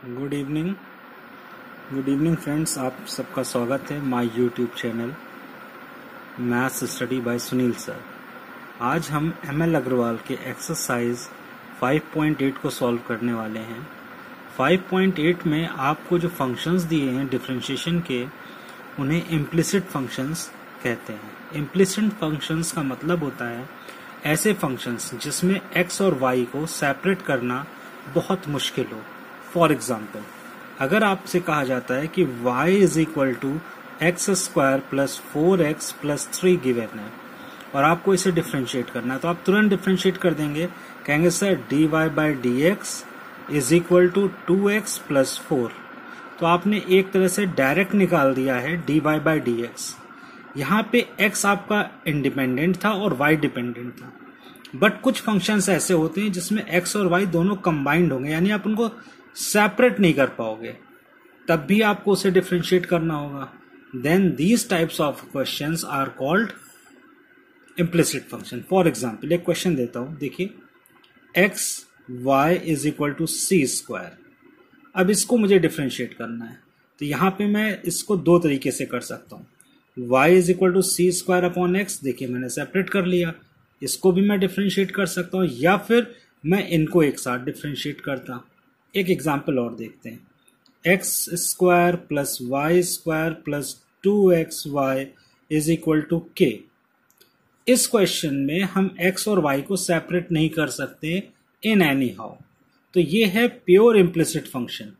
Good evening friends, आप सबका स्वागत है my YouTube channel maths study bye Sunil sir. आज हम एमएल अग्रवाल के एक्सरसाइज 5.8 को सॉल्व करने वाले हैं। 5.8 में आपको जो फंक्शंस दिए हैं डिफरेंशिएशन के, उन्हें इम्प्लिसिट फंक्शंस कहते हैं। इम्प्लिसिट फंक्शंस का मतलब होता है ऐसे फंक्शंस जिसमें x और y को सेपरेट करना बहुत मुश्किल हो। फॉर एग्जाम्पल, अगर आपसे कहा जाता है कि y is equal to x square plus 4x plus 3 given है और आपको इसे डिफ्रेंशिएट करना है, तो आप तुरंत डिफ्रेंशिएट कर देंगे। कहेंगे sir dy by d x is equal to 2x plus 4। तो आपने एक तरह से डायरेक्ट निकाल दिया है dy बाई डी एक्स। यहाँ पे x आपका इंडिपेंडेंट था और y डिपेंडेंट था, बट कुछ फंक्शंस ऐसे होते हैं जिसमें x और y दोनों कंबाइंड होंगे, यानी आप उनको सेपरेट नहीं कर पाओगे, तब भी आपको उसे डिफरेंशिएट करना होगा। Then these types of questions are called implicit function. For example, एक क्वेश्चन देता हूं, देखिए x y is equal to c square. अब इसको मुझे डिफरेंशिएट करना है, तो यहां पे मैं इसको दो तरीके से कर सकता हूं। y is equal to c square upon x, देखिए मैंने सेपरेट कर लिया, इसको भी मैं डिफरेंशिएट कर सकता हूं, या फिर मैं इनको एक साथ डिफरेंशिएट करता। एक एग्जाम्पल और देखते हैं। X square plus y square plus 2xy is equal to k. इस क्वेश्चन में हम x और y को सेपरेट नहीं कर सकते इन एनी हाउ, तो ये है प्योर इम्प्लिसिट फंक्शन।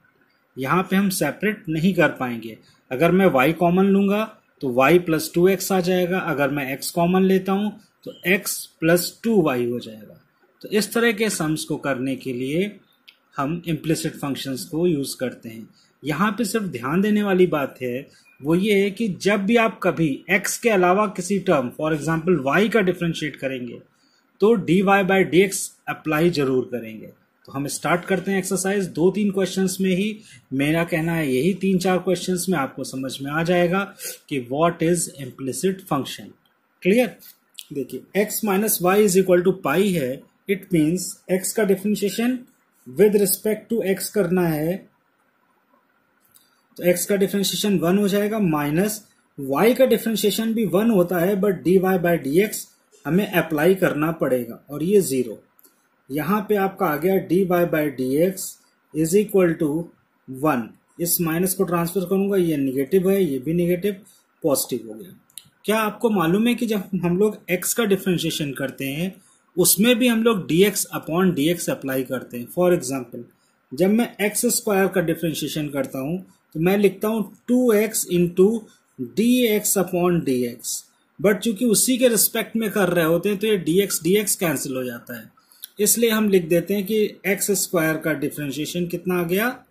यहाँ पे हम सेपरेट नहीं कर पाएंगे। अगर मैं y कॉमन लूंगा तो y प्लस 2x आ जाएगा, अगर मैं x कॉमन लेता हूं तो x प्लस 2y हो जाएगा। तो इस तरह के सम्स को करने के लिए हम इम्प्लिसिट फंक्शंस को यूज करते हैं। यहाँ पे सिर्फ ध्यान देने वाली बात है वो ये है कि जब भी आप कभी x के अलावा किसी टर्म, फॉर एग्जांपल y का डिफरेंशिएट करेंगे, तो dy by d x apply जरूर करेंगे। तो हम स्टार्ट करते हैं एक्सरसाइज। 2-3 क्वेश्चंस में ही, मेरा कहना है यही 3-4 क्वेश्चंस में आपको समझ में आ जाएगा कि what is implicit function. Clear? देखिए x minus y is equal to pi है, इट मीन्स x का differentiation with respect to x करना है, तो x का डिफरेंशिएशन 1 हो जाएगा, माइनस y का डिफरेंशिएशन भी 1 होता है, but dy by d x हमें अप्लाई करना पड़ेगा, और ये 0। यहां पे आपका आ गया dy by d x is equal to 1। इस माइनस को ट्रांसफर करूंगा, ये नेगेटिव है, ये भी नेगेटिव, पॉजिटिव हो गया। क्या आपको मालूम है कि जब हम लोग x का डिफरेंशिएशन करते हैं उसमें भी हम लोग dx अपॉन dx अप्लाई करते हैं। फॉर एग्जाम्पल, जब मैं x स्क्वायर का डिफरेंशिएशन करता हूं तो मैं लिखता हूं 2x into D x upon D x, but चूंकि उसी के रिस्पेक्ट में कर रहे होते हैं तो ये dx कैंसिल हो जाता है, इसलिए हम लिख देते हैं कि x स्क्वायर का डिफरेंशिएशन कितना आ गया,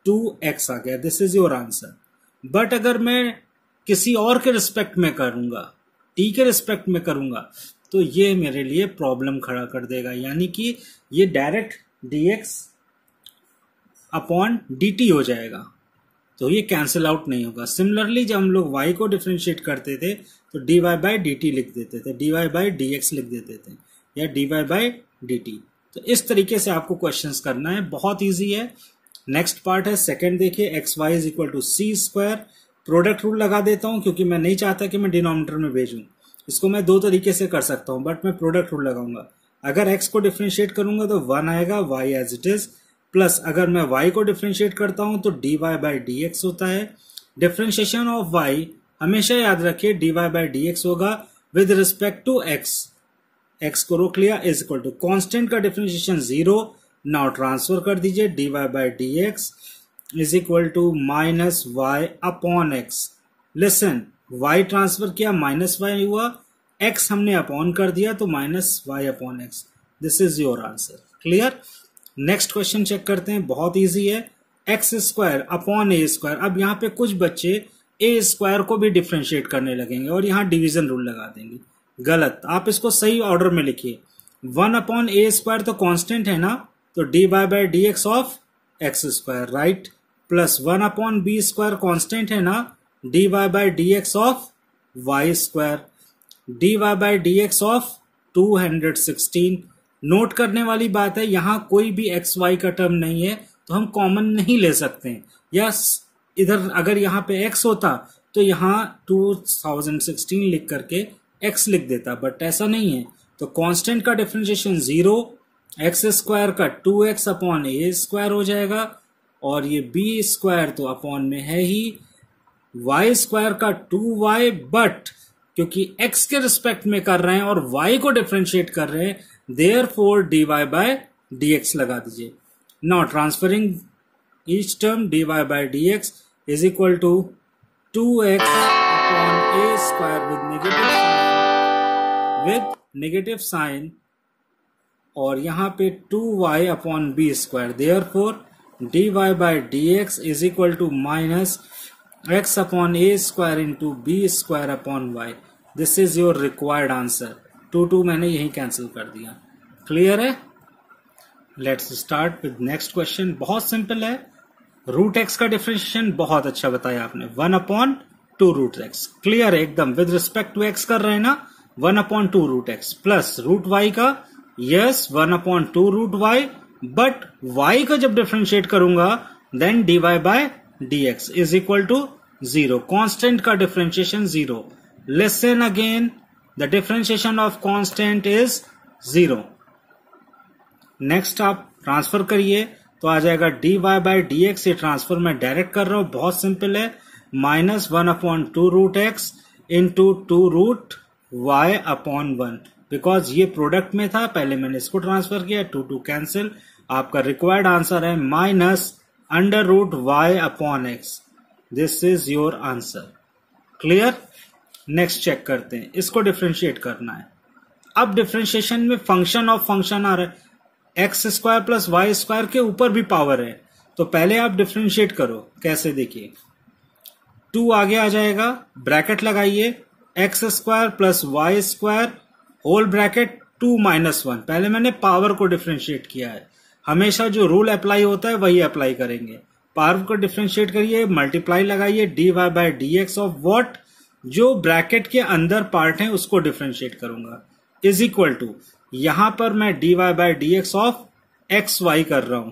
2x आ गया। This is your answer. But अगर मैं किसी और के रिस्पेक्ट में करूंगा, t के रिस्पेक्ट में करूंगा, तो ये मेरे लिए प्रॉब्लम खड़ा कर देगा, यानी कि ये डायरेक्ट dx अपॉन dt हो जाएगा, तो ये कैंसिल आउट नहीं होगा। सिमिलरली जब हम लोग y को डिफरेंशिएट करते थे तो dy बाई dt लिख देते थे, dy बाई dx लिख देते थे, या dy बाई dt। तो इस तरीके से आपको क्वेश्चंस करना है, बहुत इजी है। नेक्स्ट पार्ट है सेकंड, देखिए x y is equal to c square. Product rule लगा देता हूं क्योंकि मैं नहीं चाहता कि मैं डिनोमिनेटर में भेजूं। इसको मैं 2 तरीके से कर सकता हूं, बट मैं प्रोडक्ट रूल लगाऊंगा। अगर x को डिफरेंशिएट करूंगा तो 1 आएगा, y as it is, plus अगर मैं y को डिफरेंशिएट करता हूं तो dy बाई डी एक्स होता है। डिफरेंशिएशन ऑफ y हमेशा याद रखिए dy बाई डी एक्स होगा विद रिस्पेक्ट टू x को रोक लिया, इज इक्वल टू कॉन्स्टेंट का डिफरेंशिएशन 0। नाउ ट्रांसफर कर दीजिए, dy by d x is equal to minus y upon x. Listen, y transfer किया, माइनस वाई हुआ, x हमने अपॉन कर दिया तो minus y upon x. This is your answer. Clear? Next question check करते हैं, बहुत इजी है। X square upon a square. अब यहाँ पे कुछ बच्चे ए स्क्वायर को भी डिफरेंशिएट करने लगेंगे और यहाँ डिवीजन रूल लगा देंगे। गलत, आप इसको सही ऑर्डर में लिखिए। 1 अपॉन ए स्क्वायर तो कांस्टेंट है ना, तो d by d x of x square, right, plus 1 upon b square constant है ना, dy by d x of y square, dy by d x of 216। Note करने वाली बात है, यहां कोई भी एक्स वाई का टर्म नहीं है, तो हम कॉमन नहीं ले सकते हैं, या इधर अगर यहाँ पे x होता तो यहाँ 2016 लिख करके x लिख देता, बट ऐसा नहीं है। तो कांस्टेंट का डिफरेंशिएशन 0, एक्स स्क्वायर का 2x अपॉन ए स्क्वायर हो जाएगा, और ये b स्क्वायर तो अपॉन में है ही, y स्क्वायर का 2y, बट क्योंकि x के रिस्पेक्ट में कर रहे हैं और y को डिफरेंशिएट कर रहे हैं, देयरफॉर dy बाय dx लगा दीजिए। Now transferring each term dy by dx is equal to 2x upon a square with negative sign, और यहाँ पे 2y upon b square, therefore dy by dx is equal to minus x upon a square into b square upon y। This is your required answer. 2 मैंने यही cancel कर दिया। Clear है? Let's start with next question. बहुत simple है। Root x का differentiation बहुत अच्छा बताया आपने, 1 अपॉन 2 रूट एक्स। क्लियर है एकदम, विद रिस्पेक्ट टू एक्स कर रहे हैं ना, 1 upon 2 root x plus root y का, yes 1 upon 2 root y, but y का जब डिफरेंशिएट करूंगा then dy by dx is equal to 0। Constant का differentiation 0। Listen again, the differentiation of constant is 0। Next आप ट्रांसफर करिए तो आ जाएगा dy बाय dx। ये ट्रांसफर मैं डायरेक्ट कर रहा हूं, बहुत सिंपल है, minus 1 upon 2 root x into 2 root y upon 1। Because ये प्रोडक्ट में था, पहले मैंने इसको ट्रांसफर किया, 2 कैंसिल। आपका रिक्वायर्ड आंसर है minus under root y upon x. This is your answer. Clear? Next check करते हैं, इसको डिफरेंशिएट करना है। अब डिफरेंशिएशन में फंक्शन ऑफ फंक्शन आ रहा है, x square plus y square के ऊपर भी पावर है, तो पहले आप डिफरेंशिएट करो। कैसे? देखिए, 2 आगे आ जाएगा, ब्रैकेट लगाइए, x square plus y square whole bracket 2 minus 1। पहले मैंने पावर को डिफरेंशिएट किया है, हमेशा जो रूल अप्लाई होता है वही अप्लाई करेंगे। पावर को डिफरेंशिएट करिए, मल्टीप्लाई लगाइए, dy by dx of what, जो ब्रैकेट के अंदर पार्ट है उसको डिफरेंशिएट करूंगा, इज इक्वल टू, यहां पर मैं dy by dx of x y कर रहा हूं।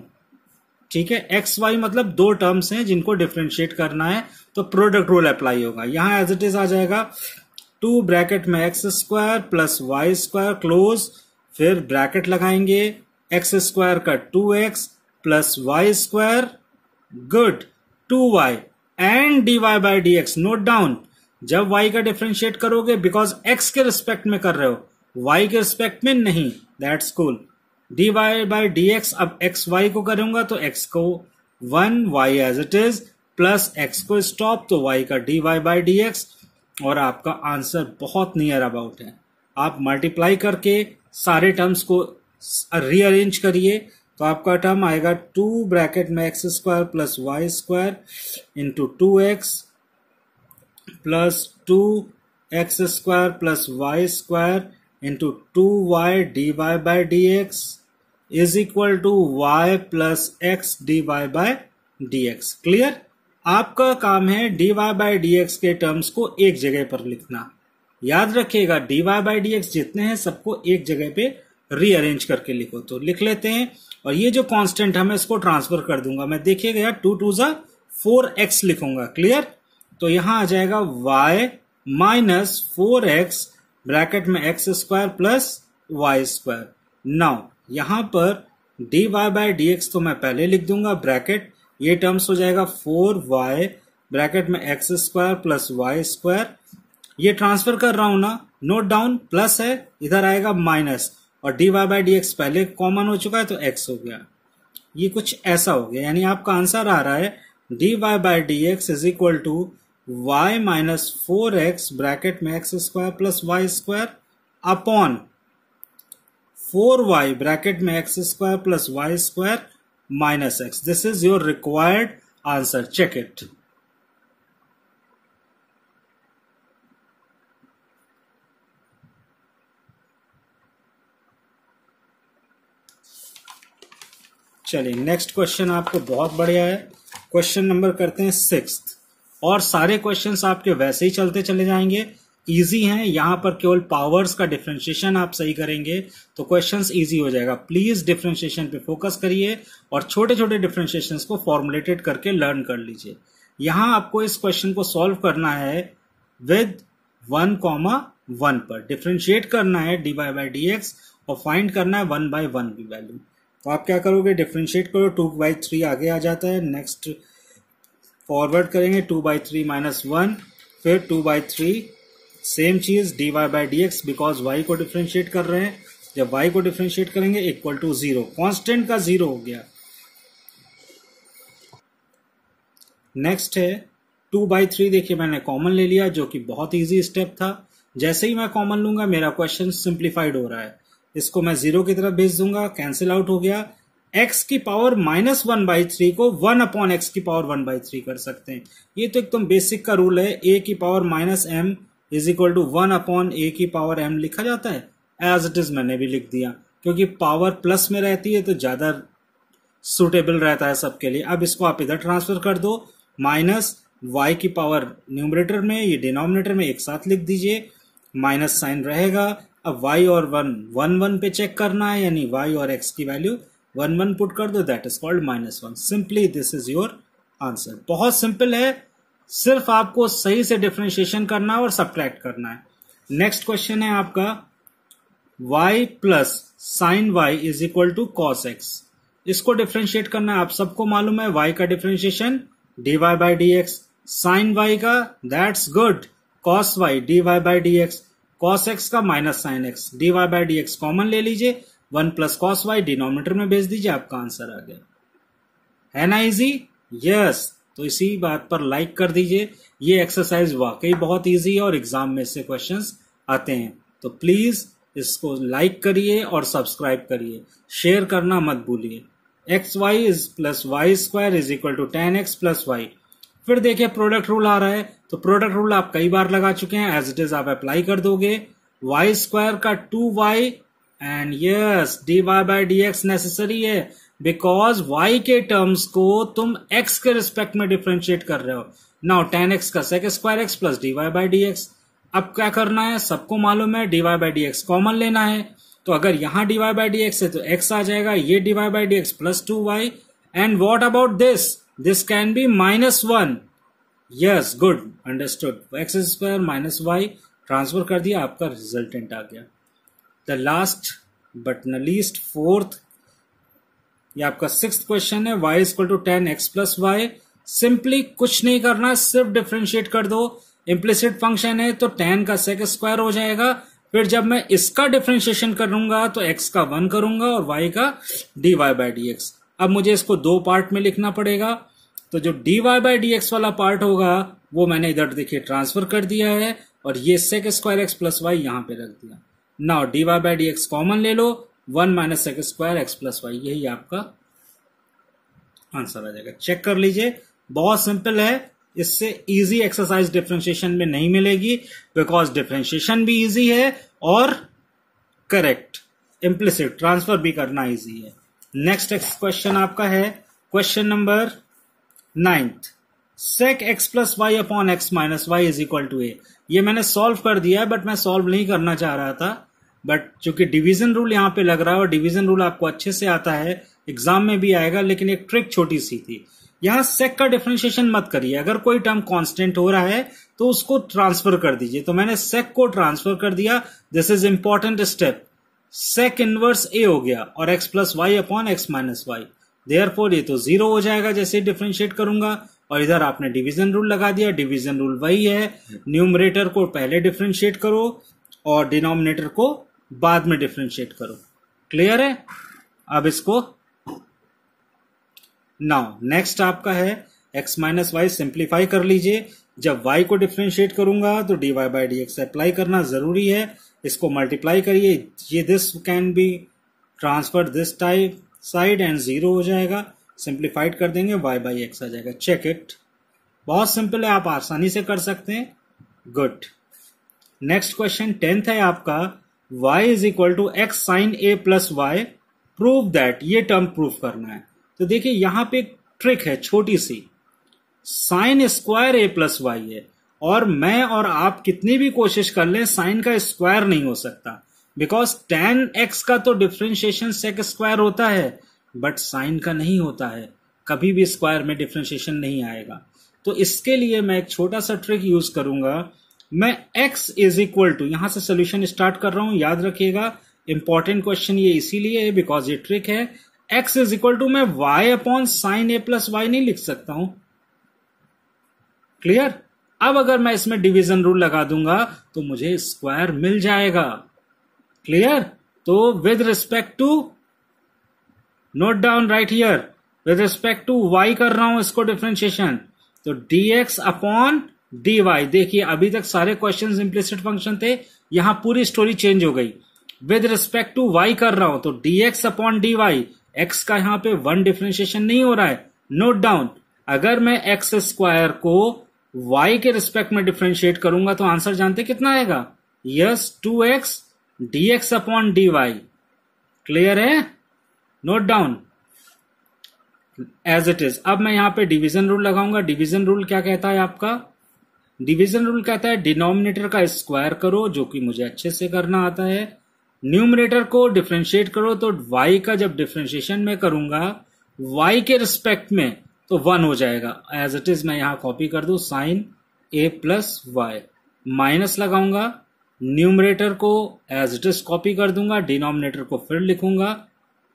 ठीक है, एक्स वाई मतलब 2 टर्म्स हैं जिनको डिफरेंशिएट करना है, तो प्रोडक्ट रूल अप्लाई होगा। यहां एज इट इज आ जाएगा 2 ब्रैकेट में x square plus y square close, फिर ब्रैकेट लगाएंगे, एक्स स्क्वायर का 2x plus y square, good, 2y and dy by dx। Note down, जब y का डिफरेंशिएट करोगे, बिकॉज x के रिस्पेक्ट में कर रहे हो, y के रिस्पेक्ट में नहीं, that's cool. dy by dx, अब x y को करूंगा तो x को 1, y as it is, plus x को स्टॉप, तो y का dy बाय dx, और आपका आंसर बहुत नियर अबाउट है। आप मल्टीप्लाई करके सारे टर्म्स को रीअरेंज करिए, तो आपका टर्म आएगा 2 ब्रैकेट में x square plus y square into 2x plus 2x square plus y square into 2y dy by dx is equal to y plus x dy by dx। Clear? आपका काम है dy by dx के terms को एक जगह पर लिखना। याद रखिएगा, dy बाय dx जितने हैं सबको एक जगह पे रीअरेंज करके लिखो। तो लिख लेते हैं, और ये जो कांस्टेंट है मैं इसको ट्रांसफर कर दूंगा। मैं देखिएगा यार, 2 2 जा 4x लिखूंगा। क्लियर? तो यहां आ जाएगा y माइनस 4x ब्रैकेट में x square plus y square. Now यहां पर dy बाय dx तो मैं पहले लिख दूंगा, ब्रैकेट, ये टर्म्स हो जाएगा 4y ब्रैकेट में x square plus y square. ये ट्रांसफर कर रहा हूं ना, नोट डाउन, प्लस है, इधर आएगा माइनस, और dy बाय dx पहले कॉमन हो चुका है तो x हो गया। ये कुछ ऐसा हो गया, यानी आपका आंसर आ रहा है dy by dx is equal to y minus 4x bracket में x square plus y square upon 4y bracket में x square plus y square minus x। This is your required answer. Check it. चलिए next question आपको बहुत बढ़िया है। Question number करते हैं 6th, और सारे क्वेश्चंस आपके वैसे ही चलते चले जाएंगे, इजी हैं। यहाँ पर केवल पावर्स का डिफरेंशिएशन आप सही करेंगे तो क्वेश्चंस इजी हो जाएगा। प्लीज डिफरेंशिएशन पे फोकस करिए और छोटे छोटे डिफरेंशिएशंस को फॉर्मुलेटेड करके लर्न कर लीजिए। यहाँ आपको इस क्वेश्चन को सॉल्व करना है विद 1,1 पर, डिफरेंशिएट करना है dy बाई डी एक्स और फाइंड करना है 1/1 की वैल्यू। तो आप क्या करोगे, डिफरेंशिएट करो, 2/3 आगे आ जाता है, नेक्स्ट फॉरवर्ड करेंगे 2/3 माइनस 1, फिर 2/3, सेम चीज dy by d x, because y को डिफरेंशिएट कर रहे हैं, जब y को डिफरेंशिएट करेंगे इक्वल टू 0, कांस्टेंट का 0 हो गया। नेक्स्ट है 2/3, देखिए मैंने कॉमन ले लिया जो कि बहुत इजी स्टेप था। जैसे ही मैं कॉमन लूंगा मेरा क्वेश्चन सिंप्लीफाइड हो रहा है, इसको मैं 0 की तरफ भेज दूंगा, कैंसिल आउट हो गया। x की पावर -1/3 को 1/x की पावर 1/3 कर सकते हैं। ये तो एकदम बेसिक का रूल है, a की power -m is equal to 1/a की पावर m लिखा जाता है। एज इट इज मैंने भी लिख दिया, क्योंकि पावर प्लस में रहती है तो ज्यादा सुटेबल रहता है सबके लिए। अब इसको आप इधर ट्रांसफर कर दो, माइनस y की पावर न्यूमरेटर में, ये डिनोमिनेटर में एक साथ लिख दीजिए, माइनस साइन रहेगा। अब y और 1 पे चेक करना है, यानी y और x की वैल्यू 1 पुट कर दो, that is called -1। Simply this is your answer. बहुत सिंपल है, सिर्फ आपको सही से डिफरेंशिएशन करना है और सब्ट्रैक्ट करना है। नेक्स्ट क्वेश्चन है आपका y plus sine y is equal to cos x। इसको डिफरेंशिएट करना है, आप सबको मालूम है y का differentiation dy by d x, sine y का that's good cos y dy by d x, cos x का minus sine x dy by d x common ले लीजिए, 1 प्लस cos y डिनोमिनेटर में भेज दीजिए, आपका आंसर आ गया। है ना इजी? यस। तो इसी बात पर लाइक कर दीजिए, ये एक्सरसाइज वाकई बहुत इजी है और एग्जाम में से क्वेश्चंस आते हैं। तो प्लीज इसको लाइक करिए और सब्सक्राइब करिए, शेयर करना मत भूलिए। xy is plus y square is equal to 10x plus y. फिर देखिए प्रोडक्ट रूल आ रहा है, तो प्रोडक्ट रूल आप कई बार लगा चुके हैं, एज इट इज आप अप्लाई कर दोगे। वाई स्क्वायर का 2y and yes dy by d x necessary है, बिकॉज y के टर्म्स को तुम x के रिस्पेक्ट में डिफरेंशिएट कर रहे हो। नाउ 10x का sec square x plus dy by d x. अब क्या करना है, सबको मालूम है dy by d x common लेना है, तो अगर यहां dy बाई डी एक्स है तो x आ जाएगा, ये dy by d x plus 2y and what about this can be -1। Yes, good, understood. x स्क्वायर माइनस y ट्रांसफर कर दिया, आपका रिजल्टेंट आ गया। The last but not least fourth, ये आपका 6th क्वेश्चन है, y is equal to 10x plus y. Simply कुछ नहीं करना, सिर्फ डिफरेंशिएट कर दो। इम्प्लिसिट फंक्शन है तो 10 का sec स्क्वायर हो जाएगा, फिर जब मैं इसका डिफरेंशिएशन करूंगा तो x का 1 करूंगा और y का dy बाई डी एक्स। अब मुझे इसको 2 पार्ट में लिखना पड़ेगा, तो जो dy बाई डी एक्स वाला पार्ट होगा वो मैंने इधर देखिए ट्रांसफर कर दिया है और ये sec square x plus y यहां पे रख दिया। Now dy by d x common ले लो, 1 minus sec square x plus y, यही आपका आंसर आ जाएगा। चेक कर लीजिए, बहुत सिंपल है, इससे इजी एक्सरसाइज डिफरेंशिएशन में नहीं मिलेगी, बिकॉज डिफरेंशिएशन भी इजी है और करेक्ट इम्प्लिसिट ट्रांसफर भी करना इजी है। नेक्स्ट क्वेश्चन आपका है question number 9th, sec x plus y upon x minus y is equal to a. ये मैंने सॉल्व कर दिया है, बट मैं सॉल्व नहीं करना चाह रहा था, बट चूंकि डिवीजन रूल यहां पे लग रहा है और डिवीजन रूल आपको अच्छे से आता है, एग्जाम में भी आएगा, लेकिन एक ट्रिक छोटी सी थी। यहां sec का डिफरेंशिएशन मत करिए, अगर कोई टर्म कांस्टेंट हो रहा है तो उसको ट्रांसफर कर दीजिए। तो मैंने sec को ट्रांसफर कर दिया, this is important step. sec inverse a हो गया और x plus y upon x minus y, therefore ये तो 0 हो जाएगा जैसे डिफरेंशिएट करूंगा। और इधर आपने डिवीजन रूल लगा दिया, डिवीजन रूल वही है, न्यूमरेटर को पहले डिफरेंशिएट करो और डिनोमिनेटर को बाद में डिफरेंशिएट करो। क्लियर है? अब इसको नाउ नेक्स्ट आपका है x माइनस वाई, सिंप्लीफाई कर लीजिए। जब y को डिफरेंशिएट करूंगा तो dy by d x apply करना जरूरी है, इसको मल्टीप्लाई करिए, ये this can B transfer this type side and 0 हो जाएगा, सिंप्लीफाइड कर देंगे y बाई एक्स आ जाएगा। चेक इट, बहुत सिंपल है, आप आसानी से कर सकते हैं। गुड। नेक्स्ट क्वेश्चन 10th है आपका, y is equal to x sine a plus y, prove that, ये टर्म प्रूव करना है। तो देखिए यहां पे एक ट्रिक है छोटी सी, sine square a plus y है और मैं और आप कितनी भी कोशिश कर लें साइन का स्क्वायर नहीं हो सकता, बिकॉज tan x का तो डिफ्रेंशिएशन sec स्क्वायर होता है, बट साइन का नहीं होता है, कभी भी स्क्वायर में डिफ्रेंशिएशन नहीं आएगा। तो इसके लिए मैं एक छोटा सा ट्रिक यूज करूंगा। मैं x इज इक्वल टू, यहां से सोल्यूशन स्टार्ट कर रहा हूं, याद रखिएगा इंपॉर्टेंट क्वेश्चन ये इसीलिए है बिकॉज ये ट्रिक है। x इज इक्वल टू मैं y upon sine a plus y नहीं लिख सकता हूं, क्लियर। अब अगर मैं इसमें डिवीजन रूल लगा दूंगा तो मुझे स्क्वायर मिल जाएगा, क्लियर। तो with respect to, note down right here, with respect to y कर रहा हूं इसको डिफरेंशिएशन, तो dx अपॉन dy। देखिए अभी तक सारे क्वेश्चंस इंप्लिसिट फंक्शन थे, यहां पूरी स्टोरी चेंज हो गई। विद रिस्पेक्ट टू y कर रहा हूं तो dx अपॉन dy, x का यहां पे वन डिफरेंशिएशन नहीं हो रहा है, नोट डाउन। अगर मैं x स्क्वायर को y के रिस्पेक्ट में डिफरेंशिएट करूंगा तो आंसर जानते कितना आएगा, yes 2x dx upon dy, clear है, note down as it is. अब मैं यहां पे डिवीजन रूल लगाऊंगा। डिवीजन रूल क्या कहता है आपका, डिवीजन रूल कहता है डिनोमिनेटर का स्क्वायर करो, जो कि मुझे अच्छे से करना आता है, न्यूमरेटर को डिफरेंशिएट करो। तो y का जब डिफरेंशिएशन में करूंगा y के रिस्पेक्ट में तो 1 हो जाएगा, एज इट इज मैं यहां कॉपी कर दूं sine a plus y, minus लगाऊंगा, न्यूमरेटर को एज इट इज कॉपी कर दूंगा, डिनोमिनेटर को फिर लिखूंगा,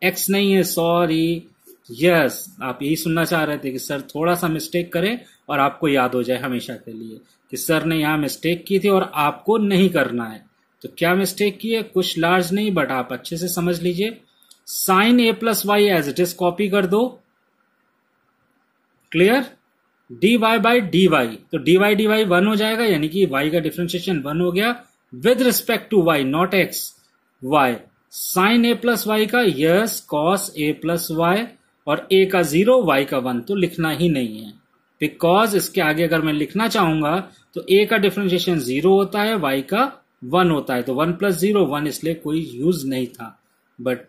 x नहीं है सॉरी, यस आप यही सुनना चाह रहे थे कि सर थोड़ा सा मिस्टेक करें और आपको याद हो जाए हमेशा के लिए कि सर ने यहां मिस्टेक की थी और आपको नहीं करना है। तो क्या मिस्टेक की है, कुछ लार्ज नहीं बट आप अच्छे से समझ लीजिए। Sine a plus y as it is copy कर दो, क्लियर, dy बाई dy, तो dy 1 हो जाएगा, यानी कि y का डिफरेंशिएशन 1 हो गया with respect to y, not x, y। Sine a plus y का yes cos a plus y, और a का 0 y का 1 तो लिखना ही नहीं है, बिकॉज इसके आगे अगर मैं लिखना चाहूंगा तो a का डिफरेंशिएशन 0 होता है, y का 1 होता है, तो 1 प्लस 0 1, इसलिए कोई यूज नहीं था। But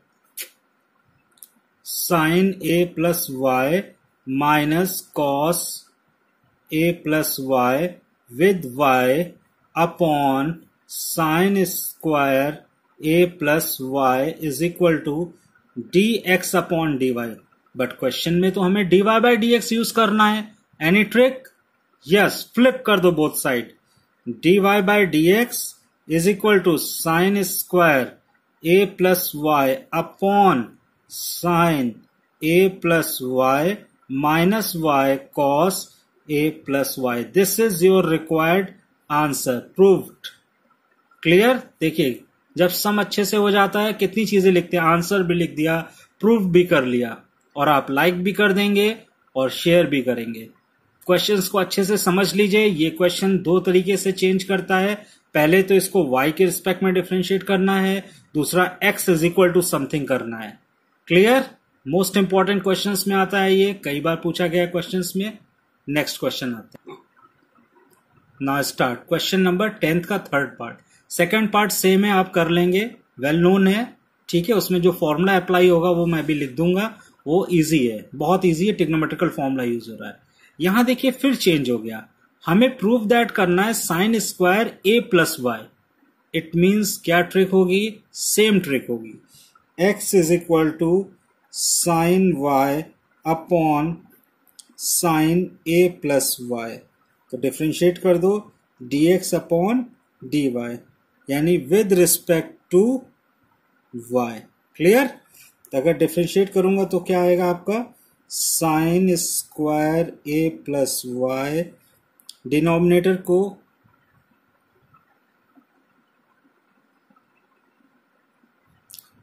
sine a plus y minus cos a plus y with y upon sine square a plus y is equal to dx upon dy। But question में तो हमें dy बाई dx यूज करना है। Any trick, yes, flip कर दो both side, dy by dx is equal to sine square a plus y upon sine a plus y minus y cos a plus y. This is your required answer, proved, clear. देखिए जब सम अच्छे से हो जाता है कितनी चीजें लिखते हैं, आंसर भी लिख दिया, प्रूफ भी कर लिया, और आप लाइक भी कर देंगे और शेयर भी करेंगे। क्वेश्चंस को अच्छे से समझ लीजिए। ये क्वेश्चन दो तरीके से चेंज करता है, पहले तो इसको y के रिस्पेक्ट में डिफरेंशिएट करना है, दूसरा x is equal to something करना है, क्लियर। मोस्ट इंपॉर्टेंट क्वेश्चंस में आता है, ये कई बार पूछा गया क्वेश्चंस में। नेक्स्ट क्वेश्चन आता है, now start question number 10th का third part. Second part same है, आप कर लेंगे, वेल नोन है, ठीक है। उसमें जो फॉर्मूला अप्लाई होगा वो मैं भी लिख दूंगा, वो इजी है, बहुत इजी है, ट्रिग्नोमेट्रिकल फॉर्मूला यूज हो रहा है। यहां देखिए फिर चेंज हो गया, हमें प्रूफ दैट करना है sine square a plus y. It means क्या ट्रिक होगी, सेम ट्रिक होगी, x is equal to sine y upon sine a plus y. तो डिफ्रेंशिएट कर दो dx अपॉन dy, यानी with respect to y, clear. तो अगर डिफ्रेंशिएट करूंगा तो क्या आएगा आपका, sine square a plus y, denominator को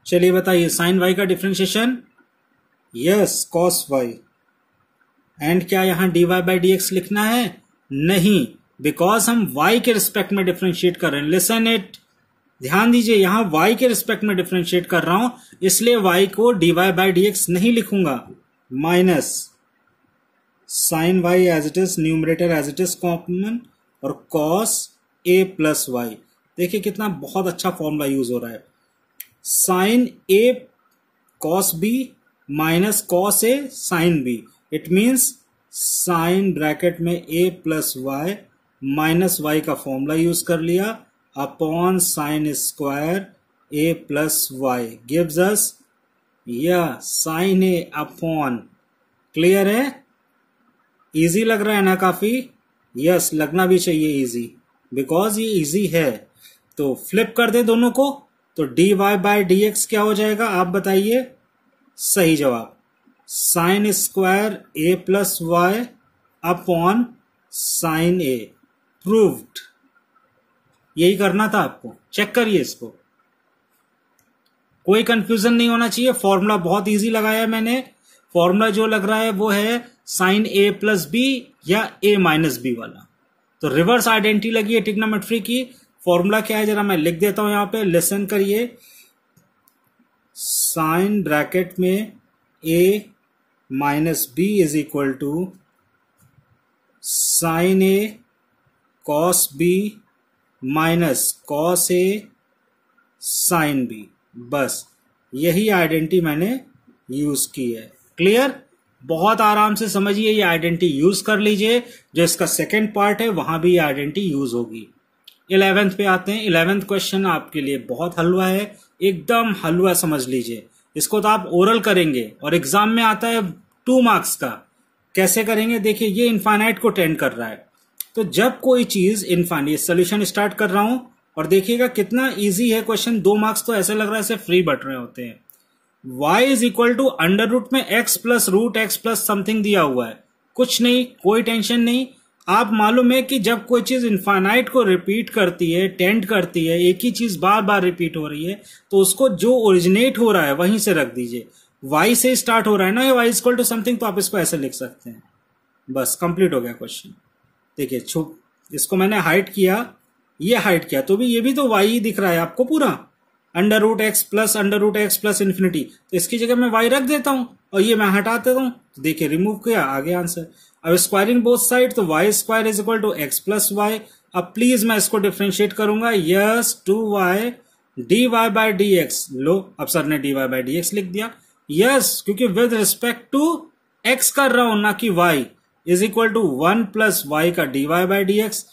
चलिए बताइए, साइन y का differentiation, yes cos y, and क्या यहां dy बाई dx लिखना है, नहीं, बिकॉज हम y के रिस्पेक्ट में डिफ्रेंशिएट कर रहे हैं। लिसन इट, ध्यान दीजिए, यहां y के रिस्पेक्ट में डिफ्रेंशिएट कर रहा हूं, इसलिए y को dy बाई dx नहीं लिखूंगा, minus sine y as it is, numerator as it is common, और कॉस a प्लस वाई। देखिए कितना बहुत अच्छा फॉर्मूला यूज हो रहा है, sine a cos b minus cos a sine b। It means sine bracket में a plus y minus y का फॉर्मूला यूज कर लिया upon sine square a plus y gives us या साइन ए अपॉन। क्लियर है? Easy लग रहा है ना काफी? यस, लगना भी चाहिए इजी, बिकॉज ये इजी है। तो फ्लिप कर दे दोनों को, तो dy बाय डी एक्स क्या हो जाएगा आप बताइए? सही जवाब sign square a plus y upon sign A. Proved. यही करना था आपको। चेक करिए इसको, कोई कंफ्यूजन नहीं होना चाहिए। फॉर्मूला बहुत इजी लगाया मैंने। फॉर्मूला जो लग रहा है वो है साइन ए प्लस बी या ए माइनस बी वाला। तो रिवर्स आइडेंटिटी लगी है ट्रिग्नोमेट्री की। फॉर्मूला क्या है जरा मैं लिख देता हूं यहां पे, लिसन करिए। साइन ब्रैकेट में A minus B is equal to sine A cos B minus cos A sine B. बस यही आइडेंटिटी मैंने यूज की है। क्लियर? बहुत आराम से समझिए, ये आइडेंटिटी यूज कर लीजिए। जो इसका सेकंड पार्ट है वहां भी ये आइडेंटिटी यूज होगी। 11th पे आते हैं। 11th क्वेश्चन आपके लिए बहुत हलवा है, एकदम हलवा समझ लीजिए। इसको तो आप ओरल करेंगे और एग्जाम में आता है 2 मार्क्स का। कैसे करेंगे देखिए, ये इनफाइनाइट को टेंड कर रहा है। तो जब कोई चीज इनफाइनाइट, सोल्यूशन स्टार्ट कर रहा हूं और देखिएगा कितना इजी है क्वेश्चन। 2 मार्क्स तो ऐसे लग रहा है ऐसे फ्री बट रहे होते हैं। y is equal to under root में x plus root x plus something दिया हुआ है। कुछ नहीं, कोई टेंशन नहीं। आप मालूम है कि जब कोई चीज इनफाइनाइट को रिपीट करती है, टेंड करती है, एक ही चीज बार बार रिपीट हो रही है, तो उसको जो ओरिजिनेट हो रहा है वहीं से रख दीजिए। y से स्टार्ट हो रहा है ना, y is equal to something, तो आप इसको ऐसे लिख सकते हैं। बस कंप्लीट हो गया क्वेश्चन। देखिए छुप, इसको मैंने हाइट किया, ये हाइट किया, तो भी ये भी तो y ही दिख रहा है आपको पूरा। Under root x plus infinity, तो इसकी जगह मैं y रख देता हूं और ये मैं हटा देता हूं। तो देखिए रिमूव किया, आ गया आंसर। अब स्क्वायरिंग बोथ साइड, तो y square is equal to x plus y. अब प्लीज मैं इसको डिफ्रेंशिएट करूंगा। Yes, 2y dy by d x. लो, अब सर ने dy बाय डी एक्स लिख दिया। यस, क्योंकि विद रिस्पेक्ट टू x कर रहा हूं ना कि y, is equal to 1 plus y का dy बाय डी एक्स।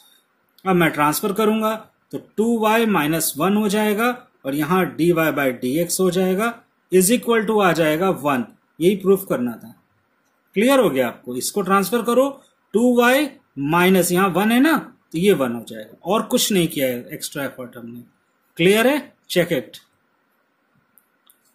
अब मैं ट्रांसफर करूंगा तो 2y माइनस 1 हो जाएगा और यहां dy बाय डी एक्स हो जाएगा, इज इक्वल टू आ जाएगा 1। यही प्रूफ करना था। क्लियर हो गया आपको? इसको ट्रांसफर करो, 2y माइनस यहां 1 है ना, तो ये 1 हो जाएगा। और कुछ नहीं किया है, एक्स्ट्रा एफर्ट हमने। क्लियर है? Check it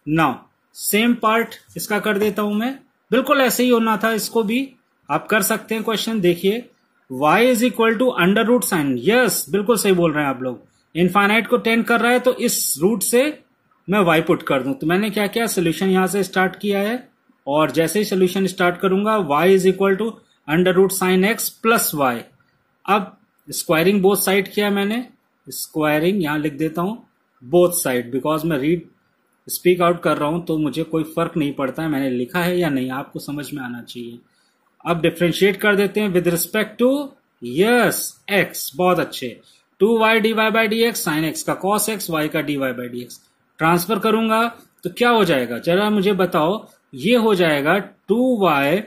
now. Same part इसका कर देता हूं मैं, बिल्कुल ऐसे ही होना था। इसको भी आप कर सकते हैं क्वेश्चन। देखिए y is equal to under root sine. Yes, बिल्कुल सही बोल रहे हैं आप लोग। इनफाइनाइट को टेंड कर रहा है तो इस रूट से मैं y पुट कर दूं। तो मैंने क्या किया, सोल्यूशन यहां से स्टार्ट किया है और जैसे ही सोल्यूशन स्टार्ट करूंगा y is equal to under root sine x plus y. अब स्क्वायरिंग बोथ साइड किया मैंने, स्क्वायरिंग यहां लिख देता हूं बोथ साइड, बिकॉज मैं रीड स्पीक आउट कर रहा हूं तो मुझे कोई फर्क नहीं पड़ता है मैंने लिखा है या नहीं, आपको समझ में आना चाहिए। अब डिफ्रेंशिएट कर देते हैं with respect to, yes, x। बहुत अच्छे। 2y dy by d x, sine x का कॉस एक्स, y का dy by d x. Transfer करूंगा तो क्या हो जाएगा जरा मुझे बताओ। ये हो जाएगा 2y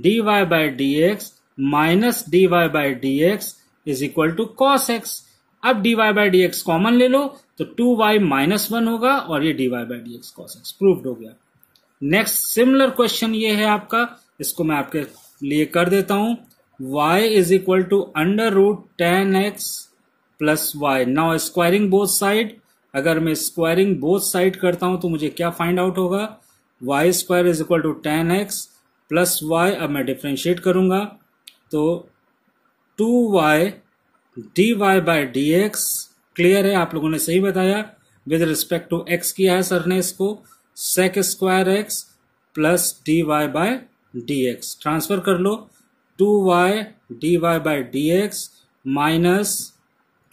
dy by d x minus dy by d x is equal to cos x. अब dy by d x common ले लो तो 2y माइनस 1 होगा और ये dy by d x cos x. Proved हो गया। नेक्स्ट सिमिलर क्वेश्चन ये है आपका, इसको मैं आपके लिए कर देता हूं। y is equal to under root ten x plus y. Now squaring both side, अगर मैं स्क्वायरिंग बोथ साइड करता हूं तो मुझे क्या फाइंड आउट होगा, y square is equal to ten x plus y. अब मैं डिफ्रेंशिएट करूंगा तो 2y dy by d x. Clear है? आप लोगों ने सही बताया, विद रिस्पेक्ट टू x किया है सर ने इसको, sec square x plus dy by d x. Transfer कर लो, 2y dy by d x minus,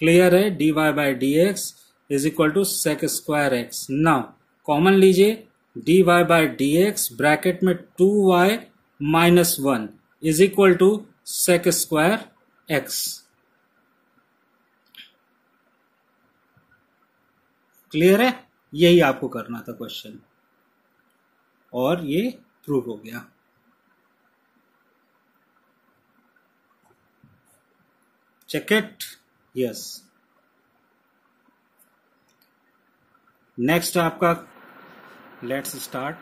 clear है, dy by d x is equal to sec square x. Now common लीजिए, dy by d x bracket में 2y minus 1 is equal to sec square x. Clear है? यही आपको करना था question और ये प्रूव हो गया। check it. Yes. Next आपका let's start.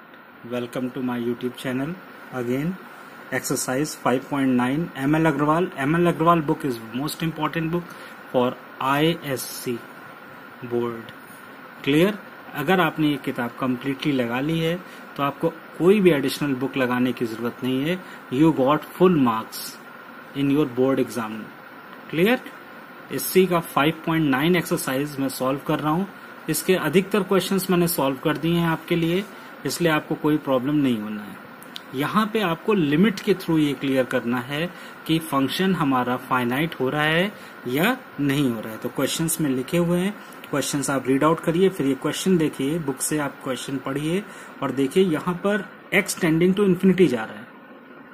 Welcome to my YouTube channel again. Exercise 5.9 ML Agrawal. ML Agrawal book is most important book for ISC board. Clear? अगर आपने ये किताब कम्प्लीटली लगा ली है तो आपको कोई भी एडिशनल बुक लगाने की जरूरत नहीं है. You got full marks in your board exam. Clear? इसी का 5.9 एक्सरसाइज मैं सॉल्व कर रहा हूँ. इसके अधिकतर क्वेश्चंस मैंने सॉल्व कर दिए हैं आपके लिए, इसलिए आपको कोई प्रॉब्लम नहीं होना है. यहाँ पे आपको लिमिट के थ्रू ये क्लियर करना है कि फंक्शन हमारा फाइनाइट हो रहा है या नहीं हो रहा है. तो क्वेश्चंस में लिखे हुए हैं, क्वेश्चंस आप रीड आउट करिए, फिर ये क्वेश्चन देखिए, बुक से आप क्वेश्चन पढ़िए और देखिए यहाँ पर x टेंडिंग टू इन्फिनिटी जा रहा है.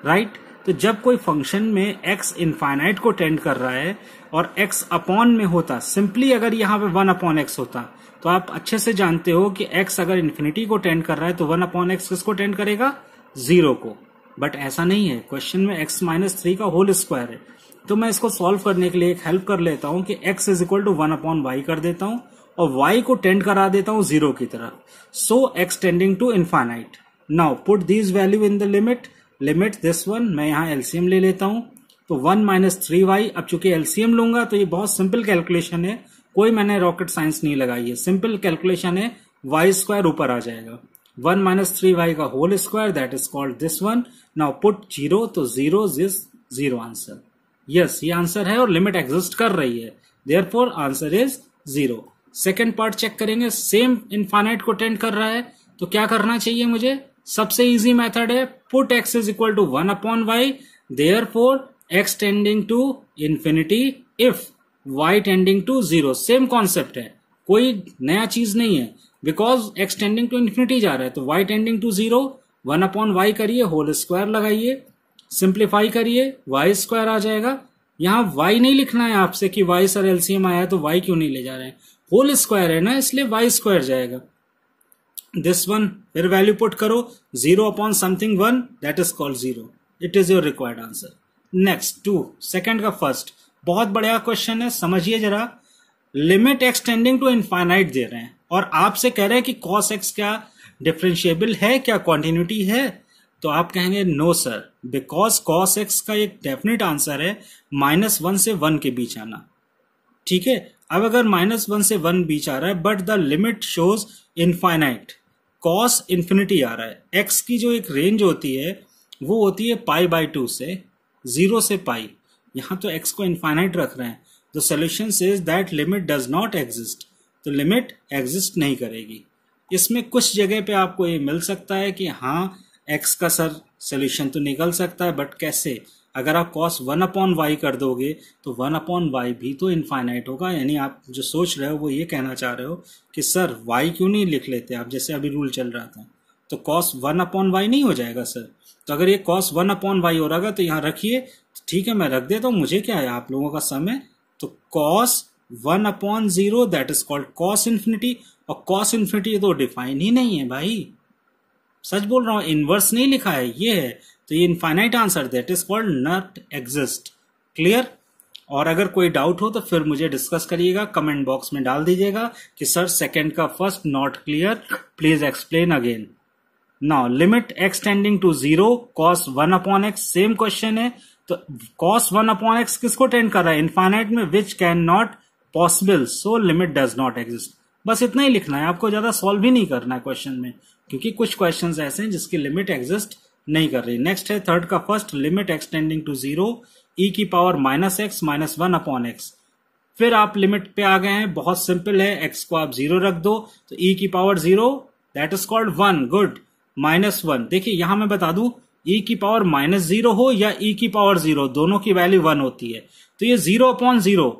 राइट? तो जब कोई फंक्शन में x इनफाइनाइट को टेंड कर रहा है और x अपॉन में होता, सिंपली अगर यहाँ पे 1 अपॉन x होता तो आप अच्छे से जानते हो कि x अगर इन्फिनिटी को टेंड कर रहा है तो 1 अपॉन x किसको टेंड करेगा? 0 को. बट ऐसा नहीं है, क्वेश्चन में x माइनस 3 का होल स्क्वायर है. तो मैं इसको सॉल्व करने के लिए एक हेल्प कर लेता हूं कि x is equal to 1 upon y कर देता हूं और y को टेंड करा देता हूं 0 की तरफ. So x tending to infinite. Now put this value in the limit. Limit this one, मैं यहां एलसीएम ले लेता हूं. तो 1 माइनस 3y, अब चूंकि एलसीएम लूंगा तो ये बहुत सिंपल कैलकुलेशन है, कोई मैंने रॉकेट साइंस नहीं लगाई है, सिंपल कैलकुलेशन है. y स्क्वायर ऊपर आ जाएगा. 1 माइनस 3y का whole square, that is called this one. Now put 0, तो 0 इज 0 आंसर. यस, ये आंसर है और लिमिट एग्जिस्ट कर रही है, therefore answer is 0. Second part check करेंगे, सेम इनफाइनाइट को टेंड कर रहा है तो क्या करना चाहिए मुझे? सबसे इजी मेथड है, put x is equal to 1 upon y, therefore x tending to infinity if y tending to 0. Same concept है, कोई नया चीज नहीं है, because x tending to infinity जा रहा है तो y tending to 0, 1 upon y करिए, होल स्क्वायर लगाइए, सिंप्लीफाई करिए, y स्क्वायर आ जाएगा. यहां y नहीं लिखना है आपसे कि y सर एलसीएम आया तो y क्यों नहीं ले जा रहे हैं, होल स्क्वायर है ना, इसलिए y स्क्वायर जाएगा. दिस वन, फिर वैल्यू पुट करो, 0 upon something 1, that is called 0. It is your required answer. Next 2, second का फर्स्ट, बहुत बढ़िया क्वेश्चन है, समझिए जरा. Limit x tending to infinite दे रहे हैं और आपसे कह रहे हैं कि cos x क्या डिफरेंशिएबल है, क्या कॉन्टिन्यूटी है? तो आप कहेंगे no sir, because cos x का एक डेफिनेट आंसर है -1 से 1 के बीच आना. ठीक है, अब अगर -1 से 1 बीच आ रहा है but the limit shows infinite, cos infinity आ रहा है, x की जो एक रेंज होती है वो होती है π/2 से 0 से π. यहां तो x को इनफाइनाइट रख रहे हैं, the solution says that limit does not exist. तो लिमिट एग्जिस्ट नहीं करेगी. इसमें कुछ जगह पे आपको ये मिल सकता है कि हाँ x का सर सोल्यूशन तो निकल सकता है, बट कैसे? अगर आप cos 1 अपॉन y कर दोगे तो 1 अपॉन y भी तो इनफाइनाइट होगा. यानी आप जो सोच रहे हो वो ये कहना चाह रहे हो कि सर y क्यों नहीं लिख लेते आप, जैसे अभी रूल चल रहा था, तो cos 1 अपॉन y नहीं हो जाएगा सर? तो अगर ये cos 1 अपॉन y हो रहा तो यहाँ रखिए. ठीक है, मैं रख देता हूँ, मुझे क्या है, आप लोगों का समय. तो cos 1 upon 0, that is called cos infinity. और cos इन्फिनिटी तो डिफाइन ही नहीं है भाई, सच बोल रहा हूं, इनवर्स नहीं लिखा है, ये है. तो ये infinite answer, that is called not exist. Clear? और अगर कोई डाउट हो तो फिर मुझे डिस्कस करिएगा, कमेंट बॉक्स में डाल दीजिएगा कि सर सेकंड का first not clear, please explain again. Now limit x tending to 0, cos 1 upon x, same question है. तो cos 1 अपॉन x किसको टेंड कर रहा है? इनफाइनाइट में, which can not possible, so limit does not exist. बस इतना ही लिखना है, आपको ज्यादा सॉल्व भी नहीं करना है क्वेश्चन में, क्योंकि कुछ क्वेश्चंस ऐसे हैं जिसकी लिमिट एग्जिस्ट नहीं कर रही. नेक्स्ट है थर्ड का first, limit x tending to 0, e की power -x minus 1 upon x. फिर आप लिमिट पे आ गए हैं, बहुत सिंपल है, x को आप 0 रख दो तो e की power 0, that is called 1. Good. -1, देखिए यहां मैं बता दूं, e की पावर -0 हो या e की पावर 0, दोनों की वैल्यू 1 होती है. तो ये 0 अपॉन 0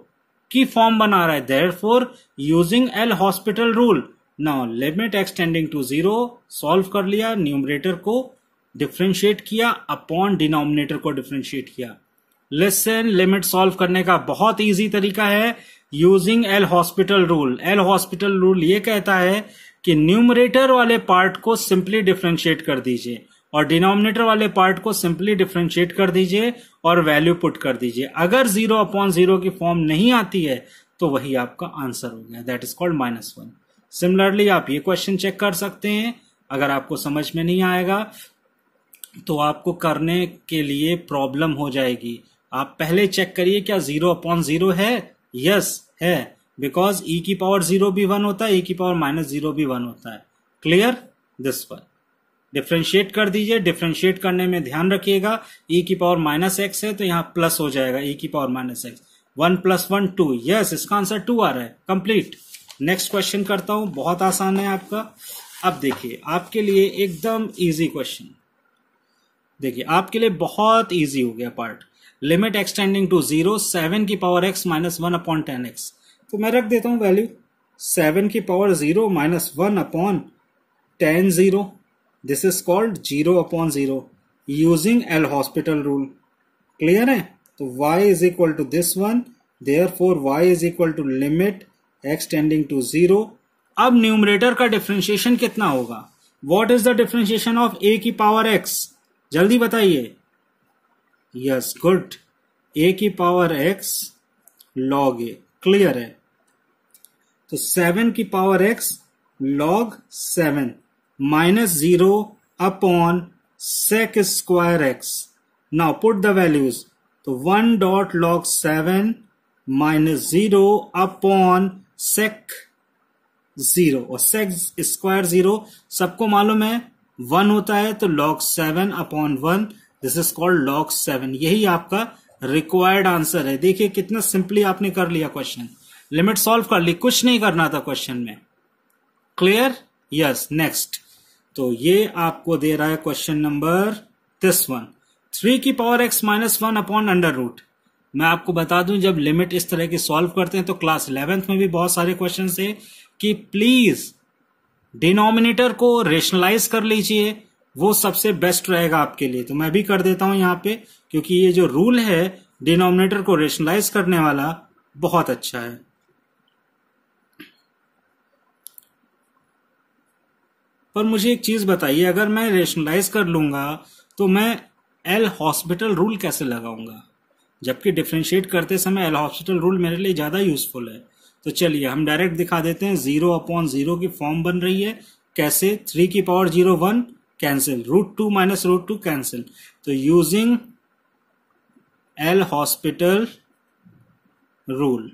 की फॉर्म बना रहा है, therefore using L hospital rule. Now limit x tending to 0, solve कर लिया, न्यूमरेटर को डिफरेंशिएट किया, अपॉन डिनोमिनेटर को डिफरेंशिएट किया. लिसन, लिमिट सॉल्व करने का बहुत इजी तरीका है, using L hospital rule. L hospital rule ये कहता है कि न्यूमरेटर वाले पार्ट को सिंपली डिफरेंशिएट कर दीजिए और डिनोमिनेटर वाले पार्ट को सिंपली डिफरेंशिएट कर दीजिए और वैल्यू पुट कर दीजिए। अगर 0/0 की फॉर्म नहीं आती है तो वही आपका आंसर हो गया, दैट इज कॉल्ड -1। सिमिलरली आप ये क्वेश्चन चेक कर सकते हैं। अगर आपको समझ में नहीं आएगा तो आपको करने के लिए प्रॉब्लम हो जाएगी। आप पहले चेक करिए क्या 0/0 है। यस है, बिकॉज e की पावर 0 भी 1 होता है, e की पावर -0 भी 1 होता है। Clear this one. डिफ्रेंशिएट कर दीजिए। डिफ्रेंशिएट करने में ध्यान रखिएगा e की पावर -x है तो यहां प्लस हो जाएगा, e की पावर -x। 1 + 1 2। यस, इसका आंसर 2 आ रहा है। कंप्लीट। नेक्स्ट क्वेश्चन करता हूं, बहुत आसान है आपका। अब देखिए आपके लिए एकदम इजी क्वेश्चन। देखिए आपके लिए बहुत इजी हो गया पार्ट। लिमिट एक्सटेंडिंग टू 0 7 की पावर x -1/10x। तो मैं रख देता हूं वैल्यू 7 की power 0 -1/10 0। This is called 0/0 using L hospital rule. Clear है? तो y is equal to this one, therefore y is equal to limit x tending to 0। अब न्यूमरेटर का डिफरेंशिएशन कितना होगा? What is the differentiation of a की power x? जल्दी बताइए। Yes, good. a की power x log a। Clear है? तो 7 की power x log 7 -0/sec² x। Now put the values. तो 1.log 7 -0/sec0, और sec² 0 सबको मालूम है 1 होता है, तो log 7/1 this is called log 7। यही आपका रिक्वायर्ड आंसर है। देखिए कितना सिंपली आपने कर लिया क्वेश्चन। लिमिट सॉल्व कर ली, कुछ नहीं करना था क्वेश्चन में। क्लियर? यस। नेक्स्ट, तो ये आपको दे रहा है क्वेश्चन नंबर दिस वन, 3 की पावर x -1/√। मैं आपको बता दूं जब लिमिट इस तरह की सॉल्व करते हैं तो क्लास 11th में भी बहुत सारे क्वेश्चन थे कि प्लीज डिनोमिनेटर को रेशनलाइज कर लीजिए, वो सबसे बेस्ट रहेगा आपके लिए। तो मैं भी कर देता हूं यहां पे, क्योंकि ये जो रूल है डिनोमिनेटर को रेशनलाइज करने वाला बहुत अच्छा है। पर मुझे एक चीज बताइए, अगर मैं रेशनलाइज कर लूंगा तो मैं एल हॉस्पिटल रूल कैसे लगाऊंगा? जबकि डिफरेंशिएट करते समय एल हॉस्पिटल रूल मेरे लिए ज्यादा यूजफुल है। तो चलिए हम डायरेक्ट दिखा देते हैं। 0/0 की फॉर्म बन रही है। कैसे? 3 की पावर 0 1 कैंसिल, √2 -√2 कैंसिल। तो यूजिंग एल हॉस्पिटल रूल,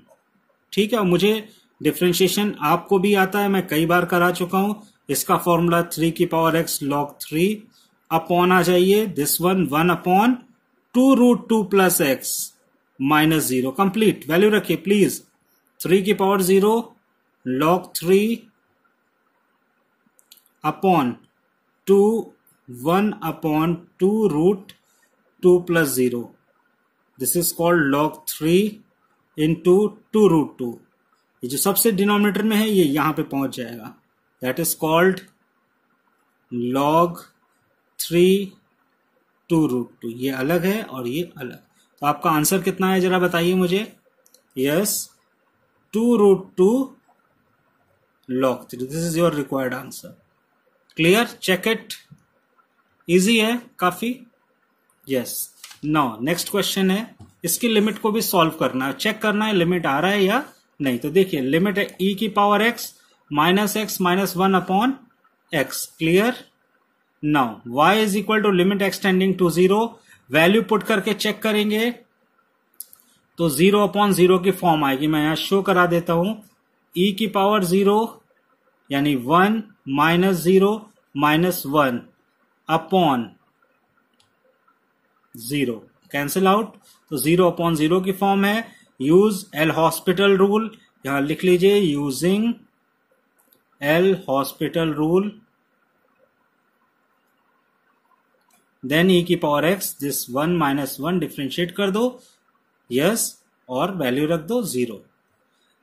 ठीक है। मुझे डिफरेंशिएशन आपको भी आता है, मैं कई बार करा चुका हूं। इसका फॉर्मूला 3 की पावर x log 3 अपॉन आ जाइए this one 1/2√2 + x -0। Complete. Value रखिए प्लीज। 3 की power 0 log 3 upon 2 1/2√2 + 0। This is called log 3 into 2√2। ये जो सबसे डिनोमिनेटर में है ये यहां पे पहुंच जाएगा। That is called log 3 2√2। ये अलग है और ये अलग। तो आपका आंसर कितना है जरा बताइए मुझे। Yes, 2√2 log 3। This is your required answer. Clear? Check it. Easy है काफी। यस। नाउ नेक्स्ट क्वेश्चन है, इसकी लिमिट को भी सॉल्व करना है, चेक करना है लिमिट आ रहा है या नहीं। तो देखिए लिमिट है e की power x -x -1/x। Clear? Now y is equal to limit x tending to 0। Value put करके चेक करेंगे तो 0/0 की फॉर्म आएगी। मैं यहां शो करा देता हूं। e की पावर 0 यानी 1 -0 -1/0 कैंसिल आउट। तो 0/0 की फॉर्म है। यूज एल हॉस्पिटल रूल, यहां लिख लीजिए using L hospital rule. Then e की पावर x दिस 1 -1 डिफ्रेंशिएट कर दो। यस, और वैल्यू रख दो 0।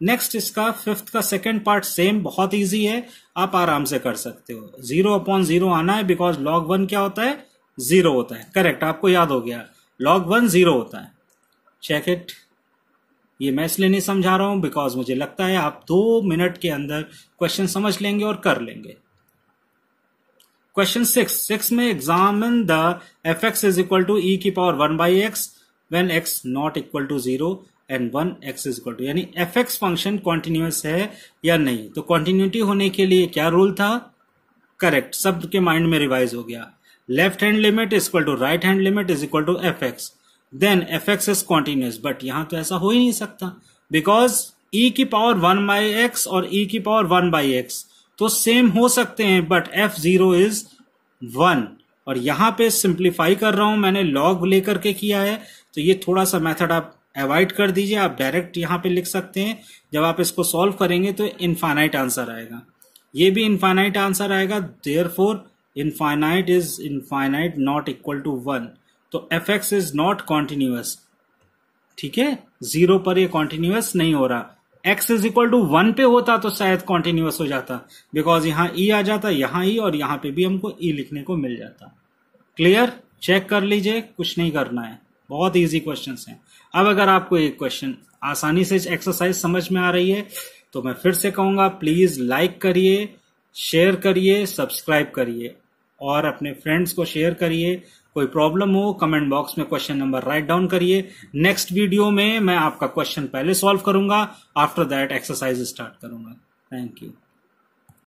नेक्स्ट इसका फिफ्थ का सेकेंड पार्ट सेम, बहुत इजी है, आप आराम से कर सकते हो। 0/0 आना है बिकॉज log 1 क्या होता है? 0 होता है। करेक्ट, आपको याद हो गया। log 1 0 होता है। Check it. ये मैं इसलिए नहीं समझा रहा हूं बिकॉज मुझे लगता है आप 2 मिनट के अंदर क्वेश्चन समझ लेंगे और कर लेंगे। क्वेश्चन 6 में examine the f x is equal to e की power 1/x when x not equal to 0 and 1x is equal to, यानी एफ एक्स फंक्शन कॉन्टिन्यूअस है या नहीं। तो कॉन्टिन्यूटी होने के लिए क्या रूल था? करेक्ट, सबके माइंड में रिवाइज हो गया। Left hand limit is equal to right hand limit is equal to f x, then f x is continuous. But यहां तो ऐसा हो ही नहीं सकता, बिकॉज e की पावर 1/x और e की पावर 1/x तो सेम हो सकते हैं, बट f0 इज 1। और यहां पे सिंप्लीफाई कर रहा हूं, मैंने लॉग लेकर के किया है, तो ये थोड़ा सा मेथड आप अवॉइड कर दीजिए। आप डायरेक्ट यहां पे लिख सकते हैं। जब आप इसको सॉल्व करेंगे तो इनफाइनाइट आंसर आएगा, ये भी इनफाइनाइट आंसर आएगा। Therefore infinite is infinite not equal to 1, तो f x is not continuous. ठीक है, 0 पर ये कॉन्टिन्यूअस नहीं हो रहा। x इज इक्वल टू 1 पे होता तो शायद कॉन्टिन्यूअस हो जाता, बिकॉज यहां e आ जाता, यहां e, और यहां पे भी हमको e लिखने को मिल जाता। क्लियर? चेक कर लीजिए, कुछ नहीं करना है, बहुत इजी क्वेश्चंस हैं। अब अगर आपको एक क्वेश्चन आसानी से एक्सरसाइज समझ में आ रही है तो मैं फिर से कहूंगा, प्लीज लाइक करिए, शेयर करिए, सब्सक्राइब करिए और अपने फ्रेंड्स को शेयर करिए। कोई प्रॉब्लम हो कमेंट बॉक्स में क्वेश्चन नंबर राइट डाउन करिए। नेक्स्ट वीडियो में मैं आपका क्वेश्चन पहले सॉल्व करूंगा, आफ्टर दैट एक्सरसाइज स्टार्ट करूंगा। Thank you.